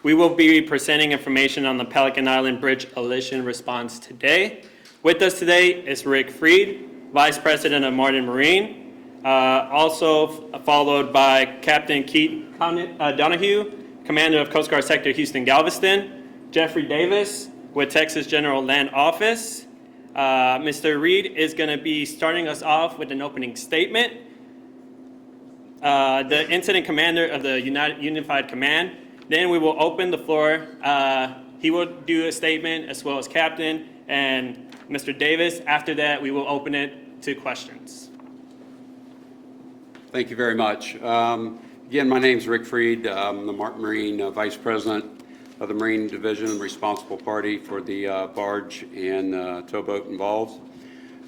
We will be presenting information on the Pelican Island Bridge elision response today. With us today is Rick Freed, Vice President of Martin Marine, also followed by Captain Keith Donahue, Commander of Coast Guard Sector Houston Galveston, Jeffrey Davis with Texas General Land Office. Mr. Reed is going to be starting us off with an opening statement. The Incident Commander of the Unified Command. Then we will open the floor. He will do a statement as well as Captain and Mr. Davis. After that, we will open it to questions. Thank you very much. Again, my name is Rick Freed. I'm the Martin Marine Vice President of the Marine Division, responsible party for the barge and towboat involved.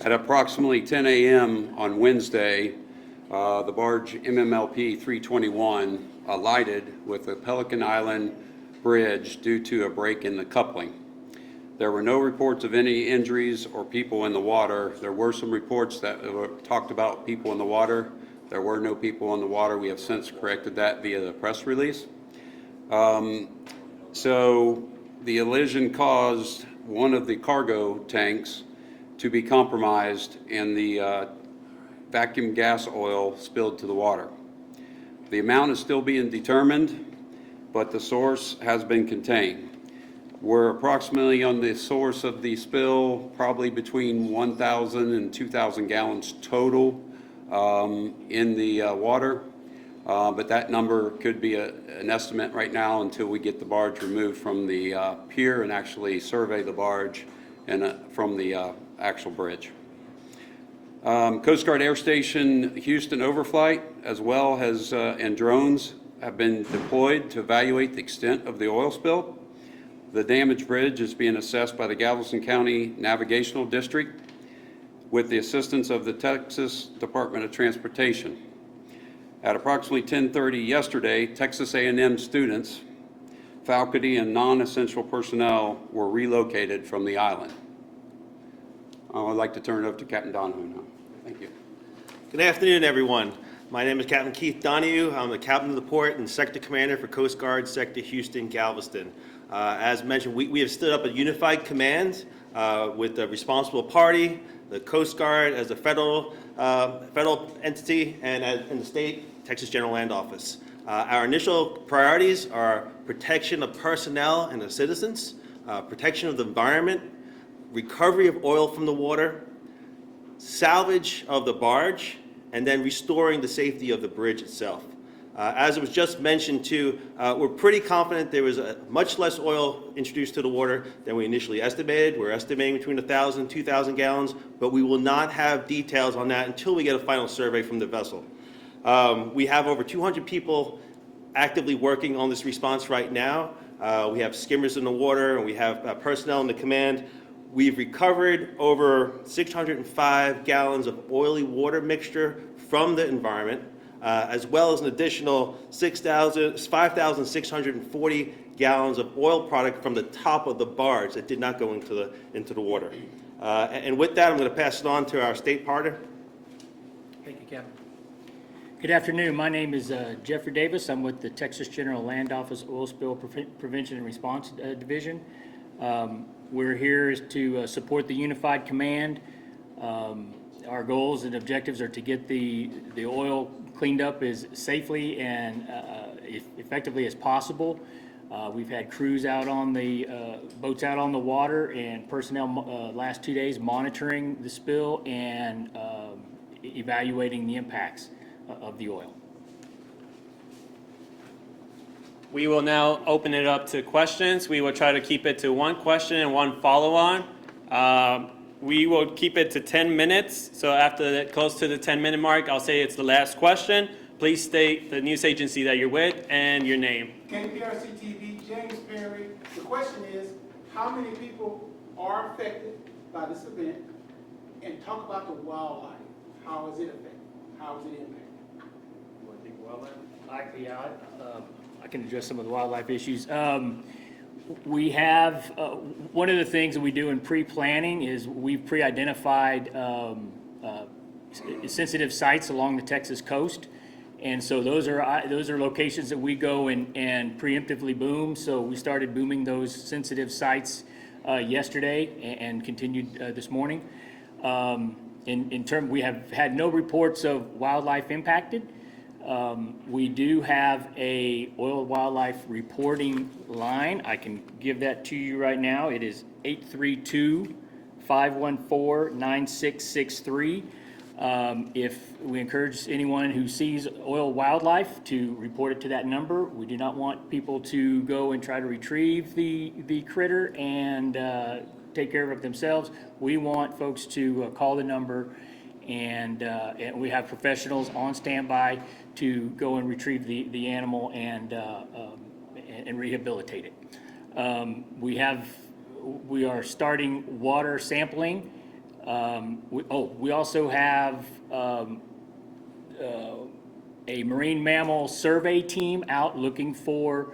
At approximately 10 a.m. on Wednesday, the barge MMLP 321 alighted with the Pelican Island Bridge due to a break in the coupling. There were no reports of any injuries or people in the water. There were some reports that talked about people in the water. There were no people in the water. We have since corrected that via the press release. So the elision caused one of the cargo tanks to be compromised and the vacuum gas oil spilled to the water. The amount is still being determined, but the source has been contained. We're approximately on the source of the spill, probably between 1,000 and 2,000 gallons total in the water, but that number could be an estimate right now until we get the barge removed from the pier and actually survey the barge and from the actual bridge. Coast Guard Air Station Houston overflight, as well as and drones have been deployed to evaluate the extent of the oil spill. The damaged bridge is being assessed by the Galveston County Navigational District with the assistance of the Texas Department of Transportation. At approximately 10:30 yesterday, Texas A&M students, faculty, and non-essential personnel were relocated from the island. I'd like to turn it over to Captain Donahue now. Thank you. Good afternoon, everyone. My name is Captain Keith Donahue. I'm the Captain of the Port and Sector Commander for Coast Guard Sector Houston Galveston. As mentioned, we have stood up a unified command with the responsible party, the Coast Guard as a federal entity, and in the state, Texas General Land Office. Our initial priorities are protection of personnel and the citizens, protection of the environment, recovery of oil from the water, salvage of the barge, and then restoring the safety of the bridge itself. As it was just mentioned too, we're pretty confident there was much less oil introduced to the water than we initially estimated. We're estimating between 1,000 and 2,000 gallons, but we will not have details on that until we get a final survey from the vessel. We have over 200 people actively working on this response right now. We have skimmers in the water, and we have personnel in the command. We've recovered over 605 gallons of oily water mixture from the environment, as well as an additional 5,640 gallons of oil product from the top of the barge that did not go into the water. And with that, I'm going to pass it on to our state partner. Thank you, Captain. Good afternoon. My name is Jeffrey Davis. I'm with the Texas General Land Office Oil Spill Prevention and Response Division. We're here to support the Unified Command. Our goals and objectives are to get the oil cleaned up as safely and effectively as possible. We've had crews out on the boats out on the water and personnel last 2 days monitoring the spill and evaluating the impacts of the oil. We will now open it up to questions. We will try to keep it to one question and one follow-on. We will keep it to 10 minutes. So after that, close to the 10-minute mark, I'll say it's the last question. Please state the news agency that you're with and your name. KPRC TV, James Perry. The question is, how many people are affected by this event? And talk about the wildlife. How is it affected? How is it impacted? You want to take wildlife? I can address some of the wildlife issues. We have, one of the things that we do in pre-planning is we've pre-identified sensitive sites along the Texas coast, And so those are locations that we go and preemptively boom. So we started booming those sensitive sites yesterday and continued this morning. We have had no reports of wildlife impacted. We do have a oil wildlife reporting line. I can give that to you right now. It is 832-514-9663. If we encourage anyone who sees oil wildlife to report it to that number. We do not want people to go and try to retrieve the critter and take care of it themselves. We want folks to call the number, and we have professionals on standby to go and retrieve the animal and rehabilitate it. We are starting water sampling. We also have a marine mammal survey team out looking for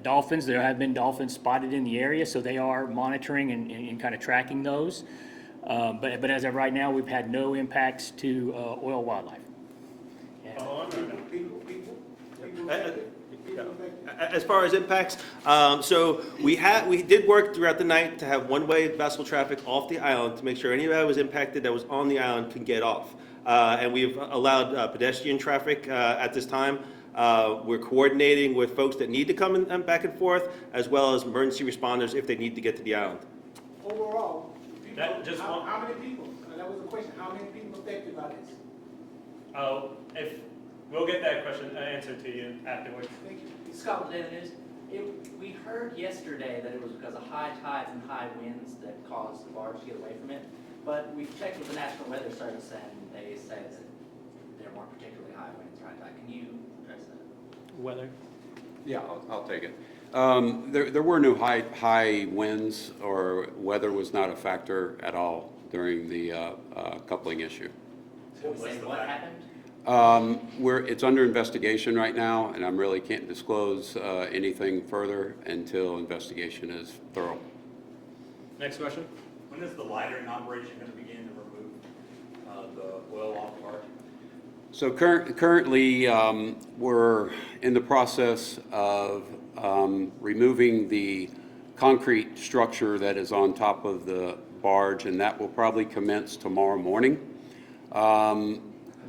dolphins. There have been dolphins spotted in the area, so they are monitoring and kind of tracking those. But as of right now, we've had no impacts to oil wildlife. As far as impacts, so we did work throughout the night to have one-way vessel traffic off the island to make sure anybody that was impacted that was on the island can get off. And we've allowed pedestrian traffic at this time. We're coordinating with folks that need to come in, back and forth, as well as emergency responders if they need to get to the island. Overall, people, Just how many people? That was the question. How many people affected by this? Oh, if we'll get that question answered to you afterwards. Thank you. Scott with Daily News. We heard yesterday that it was because of high tides and high winds that caused the barge to get away from it. But we've checked with the National Weather Service and they say that there weren't particularly high winds or high tide. Can you address that? Weather. Yeah, I'll take it. There were no high winds, or weather was not a factor at all during the coupling issue. What happened? It's under investigation right now, and I really can't disclose anything further until investigation is thorough. Next question. When is the lightering operation going to begin to remove the oil off the barge? So currently, we're in the process of removing the concrete structure that is on top of the barge, and that will probably commence tomorrow morning.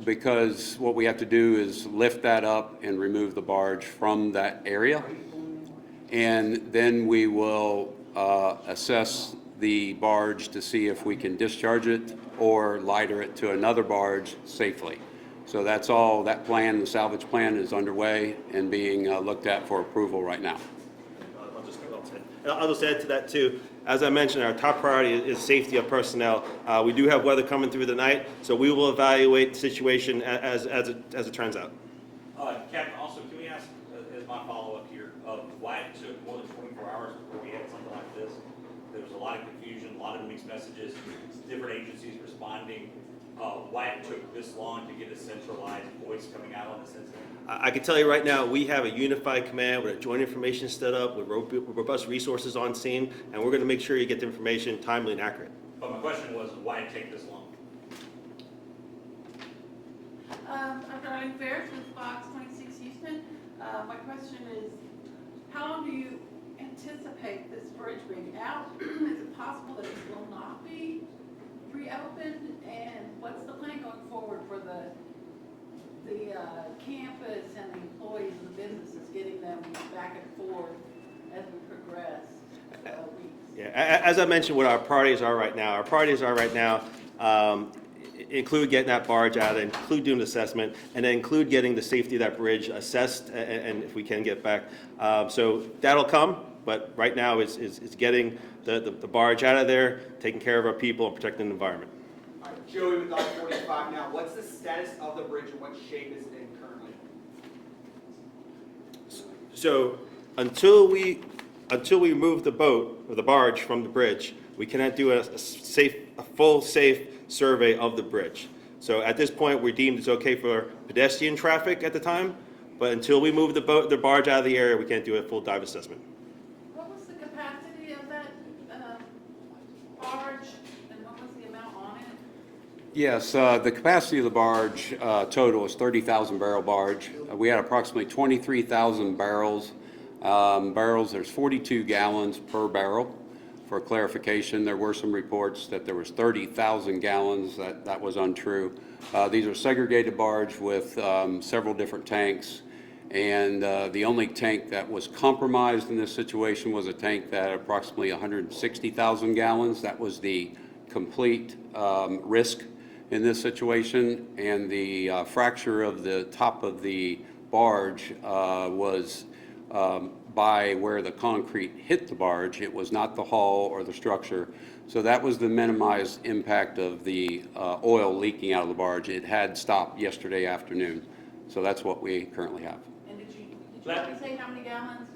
Because what we have to do is lift that up and remove the barge from that area. And then we will assess the barge to see if we can discharge it or lighter it to another barge safely. So that's all, that plan, the salvage plan is underway and being looked at for approval right now. I'll just add to that too. As I mentioned, our top priority is safety of personnel. We do have weather coming through the night, so we will evaluate the situation as it turns out. Captain, also, can we ask, as my follow-up here, why it took more than 24 hours before we had something like this? There was a lot of confusion, a lot of mixed messages, different agencies responding. Why it took this long to get a centralized voice coming out on this incident? I can tell you right now, we have a unified command with a joint information set up with robust resources on scene, and we're going to make sure you get the information timely and accurate. But my question was, why it take this long? I'm Darlene Ferris with Fox 26 Houston. My question is, how long do you anticipate this bridge being out? Is it possible that it will not be reopened? And what's the plan going forward for the campus and the employees and the businesses, getting them back and forth as we progress weeks? Yeah, as I mentioned, what our priorities are right now. Our priorities are right now include getting that barge out, include doing the assessment, and then include getting the safety of that bridge assessed, and if we can get back. So that'll come, but right now is getting the barge out of there, taking care of our people, and protecting the environment. All right, Joey with Dock 45 now. What's the status of the bridge and what shape is it in currently? So until we remove the boat or the barge from the bridge, we cannot do a full safe survey of the bridge. So at this point, we're deemed it's okay for pedestrian traffic at the time, but until we move the barge out of the area, we can't do a full dive assessment. What was the capacity of that barge, and what was the amount on it? Yes, the capacity of the barge total is 30,000 barrel barge. We had approximately 23,000 barrels. There's 42 gallons per barrel. For clarification, there were some reports that there was 30,000 gallons. That was untrue. These are segregated barge with several different tanks. And the only tank that was compromised in this situation was a tank that had approximately 160,000 gallons. That was the complete risk in this situation. And the fracture of the top of the barge was by where the concrete hit the barge. It was not the hull or the structure. So that was the minimized impact of the oil leaking out of the barge. It had stopped yesterday afternoon. So that's what we currently have. And did you already say how many gallons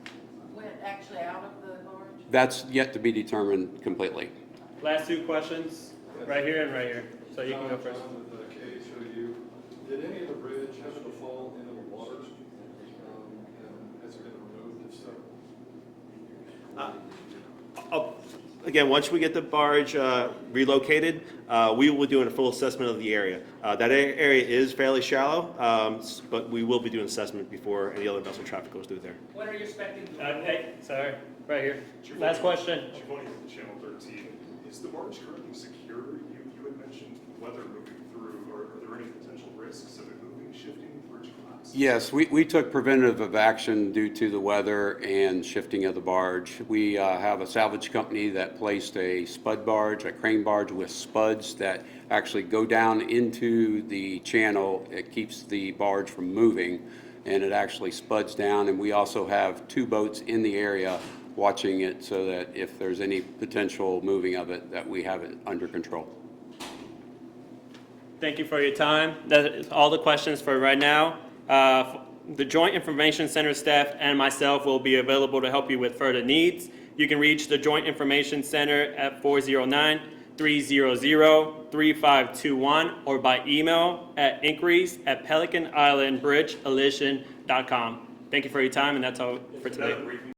went actually out of the barge? That's yet to be determined completely. Last two questions, right here and right here. So you can go first. John with KHOU. Did any of the bridge happen to fall into the water? And has it been removed if so? Again, once we get the barge relocated, we will be doing a full assessment of the area. That area is fairly shallow, but we will be doing assessment before any other vessel traffic goes through there. When are you expecting to? Hey, sorry, right here. Last question. Giovanni from Channel 13. Is the barge currently secure? You had mentioned weather moving through. Are there any potential risks of it moving, shifting, bridge collapse? Yes, we took preventative action due to the weather and shifting of the barge. We have a salvage company that placed a spud barge, a crane barge with spuds that actually go down into the channel. It keeps the barge from moving, and it actually spuds down. And we also have 2 boats in the area watching it so that if there's any potential moving of it, that we have it under control. Thank you for your time. That is all the questions for right now. The Joint Information Center staff and myself will be available to help you with further needs. You can reach the Joint Information Center at 409-300-3521 or by email at inquiries@pelicanislandbridgealition.com. Thank you for your time, and that's all for today.